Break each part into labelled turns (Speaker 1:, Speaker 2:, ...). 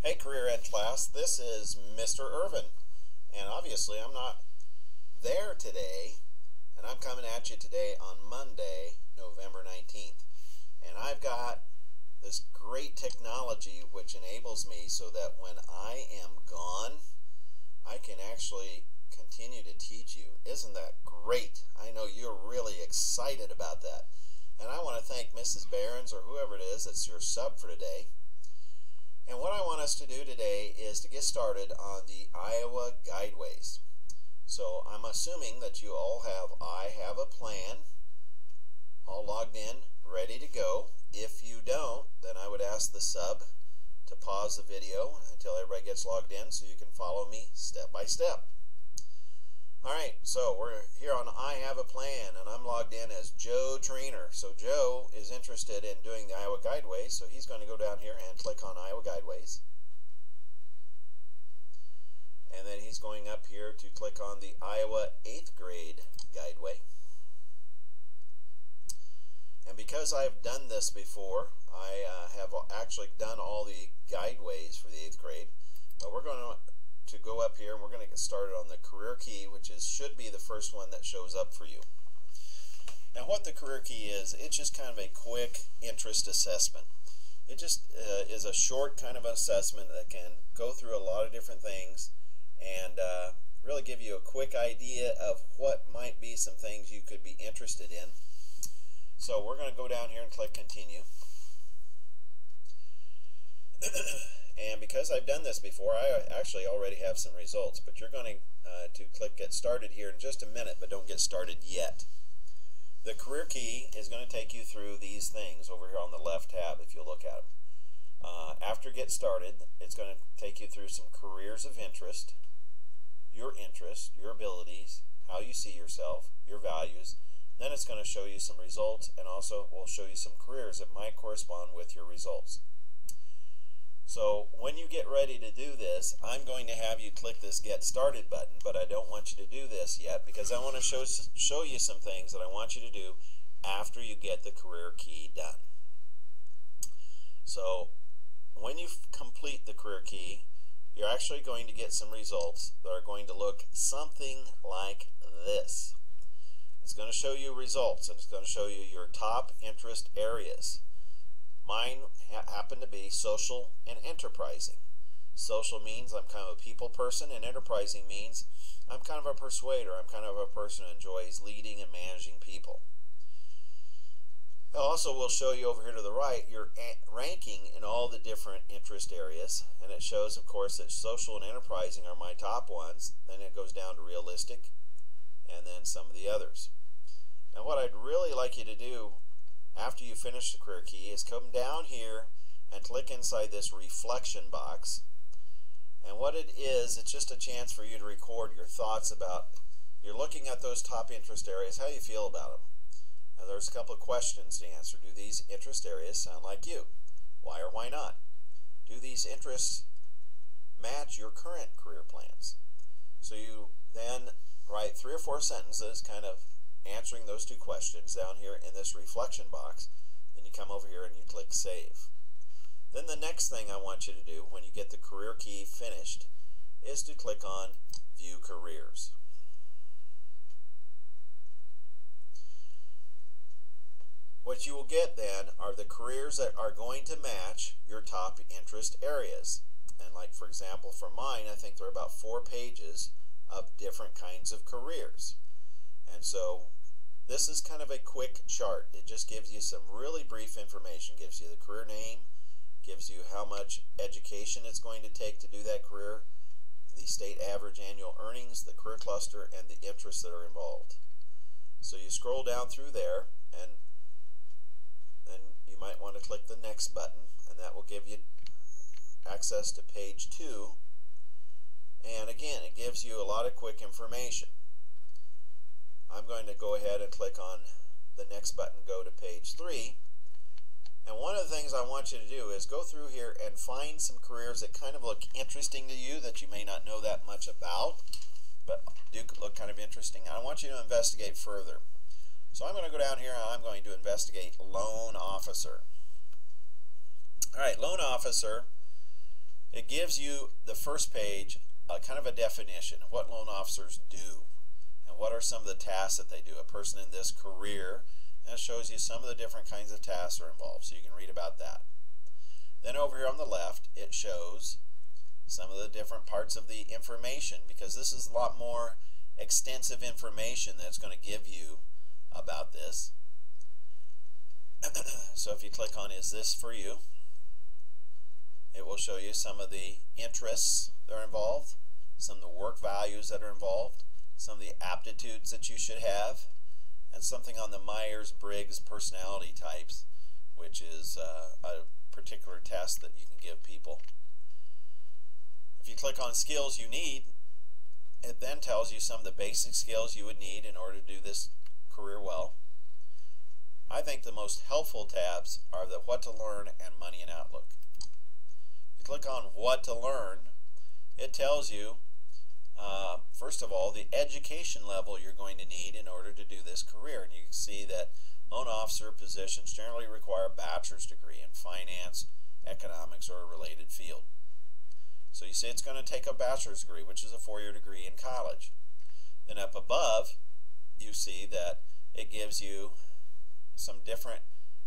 Speaker 1: Hey Career Ed class, this is Mr. Irvin, and obviously I'm not there today, and I'm coming at you today on Monday, November 19th, and I've got this great technology which enables me so that when I am gone, I can actually continue to teach you. Isn't that great? I know you're really excited about that, and I want to thank Mrs. Behrens or whoever it is that's your sub for today. And what I want us to do today is to get started on the Iowa Guideways. So I'm assuming that you all have I Have a Plan all logged in, ready to go. If you don't, then I would ask the sub to pause the video until everybody gets logged in so you can follow me step by step. Alright, so we're here on I Have a Plan, and I'm logged in as Joe Trainer. So Joe is interested in doing the Iowa Guideways, so he's going to go down here and click on Iowa Guideways. And then he's going up here to click on the Iowa 8th grade Guideway. And because I've done this before, I have actually done all the guideways for the 8th grade. But we're going to go up here and we're going to get started on the career key, which should be the first one that shows up for you. Now what the career key is, it's just kind of a quick interest assessment. It just is a short kind of assessment that can go through a lot of different things and really give you a quick idea of what might be some things you could be interested in. So we're going to go down here and click continue. And because I've done this before, I actually already have some results, but you're going to click get started here in just a minute, but don't get started yet. The career key is going to take you through these things over here on the left tab if you look at them. After get started, it's going to take you through some careers of interest, your abilities, how you see yourself, your values. Then it's going to show you some results, and also will show you some careers that might correspond with your results. So when you get ready to do this, I'm going to have you click this Get Started button, but I don't want you to do this yet because I want to show you some things that I want you to do after you get the career key done. So when you complete the career key, you're actually going to get some results that are going to look something like this. It's going to show you results, and it's going to show you your top interest areas. Mine happen to be social and enterprising. Social means I'm kind of a people person, and enterprising means I'm kind of a persuader. I'm kind of a person who enjoys leading and managing people. It also will show you over here to the right your ranking in all the different interest areas, and it shows, of course, that social and enterprising are my top ones. Then it goes down to realistic, and then some of the others. Now what I'd really like you to do after you finish the career key is come down here and click inside this reflection box. And what it is, it's just a chance for you to record your thoughts about, you're looking at those top interest areas, how you feel about them. Now there's a couple of questions to answer. Do these interest areas sound like you? Why or why not? Do these interests match your current career plans? So you then write 3 or 4 sentences kind of answering those 2 questions down here in this reflection box. Then you come over here and you click Save. Then the next thing I want you to do when you get the career key finished is to click on View Careers. What you will get then are the careers that are going to match your top interest areas. And like for example for mine, I think there are about 4 pages of different kinds of careers. And so this is kind of a quick chart. It just gives you some really brief information. Gives you the career name, gives you how much education it's going to take to do that career, the state average annual earnings, the career cluster, and the interests that are involved. So you scroll down through there, and then you might want to click the Next button, and that will give you access to page 2. And again, it gives you a lot of quick information. I'm going to go ahead and click on the Next button, go to page 3. And one of the things I want you to do is go through here and find some careers that kind of look interesting to you that you may not know that much about, but do look kind of interesting. I want you to investigate further. So I'm going to go down here and I'm going to investigate loan officer. All right, loan officer, it it gives you the first page kind of a definition of what loan officers do and what are some of the tasks that they do. A person in this career, and it shows you some of the different kinds of tasks that are involved, so you can read about that. Then over here on the left, it shows some of the different parts of the information, because this is a lot more extensive information that's going to give you about this. So if you click on "Is this for you?" it will show you some of the interests that are involved, some of the work values that are involved, some of the aptitudes that you should have, and something on the Myers-Briggs personality types, which is a particular test that you can give people. If you click on "Skills you need," it then tells you some of the basic skills you would need in order to do this career well. I think the most helpful tabs are the "What to Learn" and "Money and Outlook." If you click on "What to Learn," it tells you, first of all, the education level you're going to need in order to do this career. And you can see that loan officer positions generally require a bachelor's degree in finance, economics, or a related field. So you see it's going to take a bachelor's degree, which is a 4-year degree in college. Then up above, you see that it gives you some different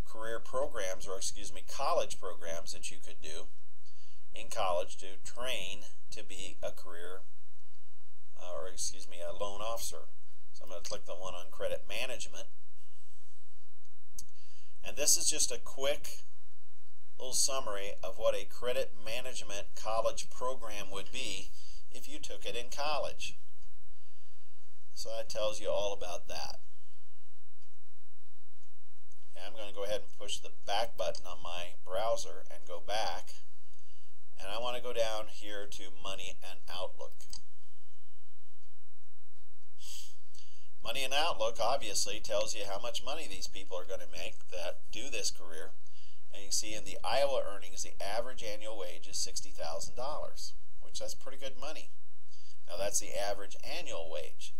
Speaker 1: career programs, or college programs that you could do in college to train to be a career, a loan officer. So I'm going to click the one on credit management. And this is just a quick little summary of what a credit management college program would be if you took it in college. So that tells you all about that. Okay, I'm going to go ahead and push the back button on my browser and go back. And I want to go down here to Money and Outlook. Money and Outlook obviously tells you how much money these people are going to make that do this career. And you can see in the Iowa earnings, the average annual wage is $60,000, which that's pretty good money. Now that's the average annual wage.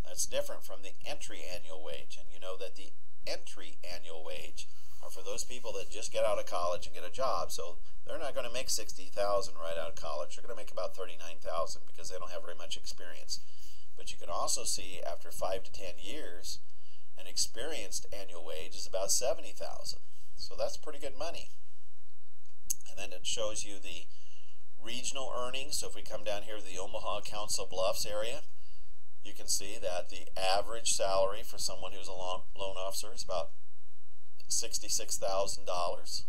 Speaker 1: That's different from the entry annual wage. And you know that the entry annual wage are for those people that just get out of college and get a job. So they're not going to make $60,000 right out of college. They're going to make about $39,000 because they don't have very much experience. But you can also see after 5 to 10 years, an experienced annual wage is about $70,000. So that's pretty good money. And then it shows you the regional earnings. So if we come down here to the Omaha, Council Bluffs area, you can see that the average salary for someone who's a loan officer is about $66,000.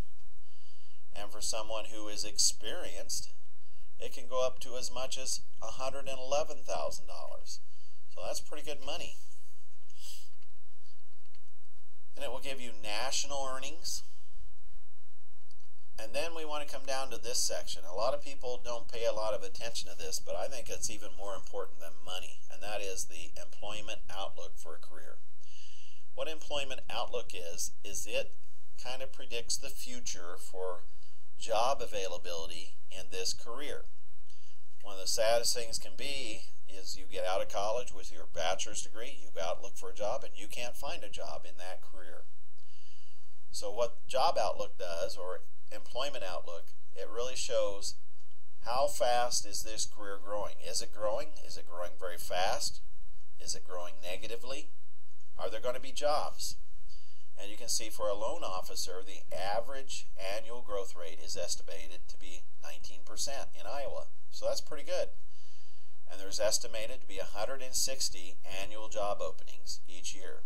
Speaker 1: And for someone who is experienced, it can go up to as much as $111,000. So that's pretty good money. And it will give you national earnings. And then we want to come down to this section. A lot of people don't pay a lot of attention to this, but I think it's even more important than money, and that is the employment outlook for a career. What employment outlook is it kind of predicts the future for job availability in this career. One of the saddest things can be is you get out of college with your bachelor's degree, you go out and look for a job, and you can't find a job in that career. So what Job Outlook does, or Employment Outlook, it really shows how fast is this career growing. Is it growing? Is it growing very fast? Is it growing negatively? Are there going to be jobs? And you can see for a loan officer, the average annual growth rate is estimated to be 19% in Iowa. So that's pretty good. And there's estimated to be 160 annual job openings each year.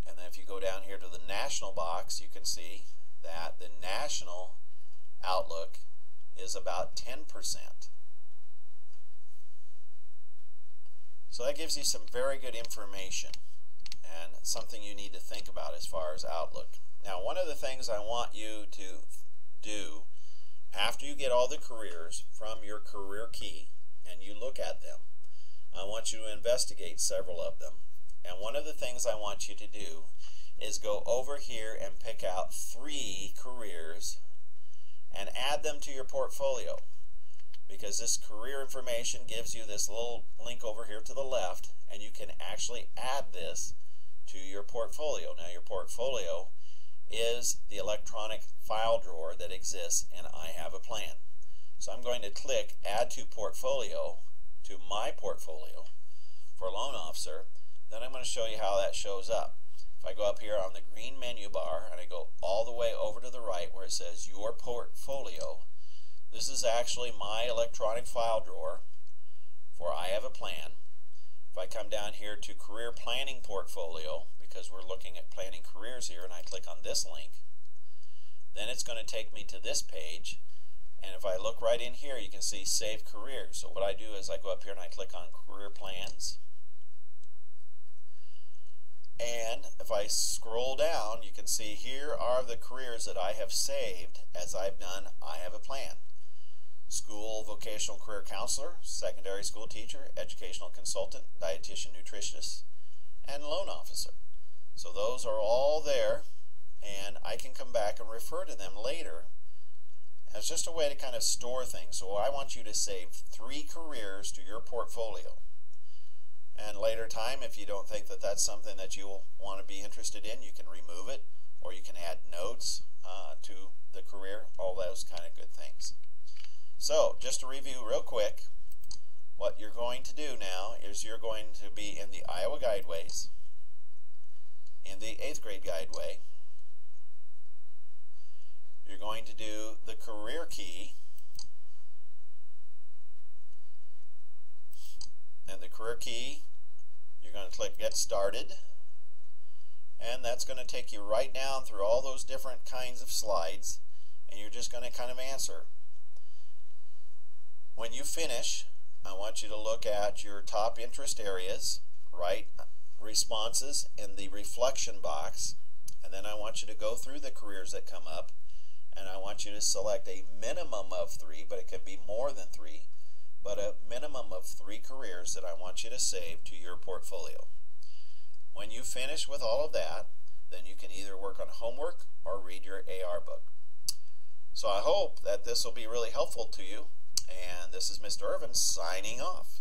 Speaker 1: And then if you go down here to the national box, you can see that the national outlook is about 10%. So that gives you some very good information and something you need to think about as far as outlook. Now, one of the things I want you to do after you get all the careers from your career key and you look at them, I want you to investigate several of them. And one of the things I want you to do is go over here and pick out 3 careers and add them to your portfolio, because this career information gives you this little link over here to the left, and you can actually add this to your portfolio. Now your portfolio is the electronic file drawer that exists in I Have a Plan. So I'm going to click Add to Portfolio, to my portfolio for Loan Officer. Then I'm going to show you how that shows up. If I go up here on the green menu bar and I go all the way over to the right where it says Your Portfolio, this is actually my electronic file drawer for I Have a Plan. If I come down here to Career Planning Portfolio, because we're looking at planning careers here, and I click on this link, then it's going to take me to this page. And if I look right in here, you can see Save Careers. So what I do is I go up here and I click on Career Plans. And if I scroll down, you can see here are the careers that I have saved as I've done I Have a Plan. School Vocational Career Counselor, Secondary School Teacher, Educational Consultant, Dietitian Nutritionist, and Loan Officer. So those are all there, and I can come back and refer to them later. And it's just a way to kind of store things. So I want you to save 3 careers to your portfolio. And later time, if you don't think that that's something that you'll want to be interested in, you can remove it, or you can add notes to the career, all those kind of good things. So just to review real quick, what you're going to do now is you're going to be in the Iowa Guideways, in the 8th grade guideway. You're going to do the career key, and the career key, you're going to click Get Started, and that's going to take you right down through all those different kinds of slides, and you're just going to kind of answer. When you finish, I want you to look at your top interest areas, write responses in the reflection box, and then I want you to go through the careers that come up, and I want you to select a minimum of 3, but it can be more than 3, but a minimum of 3 careers that I want you to save to your portfolio. When you finish with all of that, then you can either work on homework or read your AR book. So I hope that this will be really helpful to you. And this is Mr. Irvin signing off.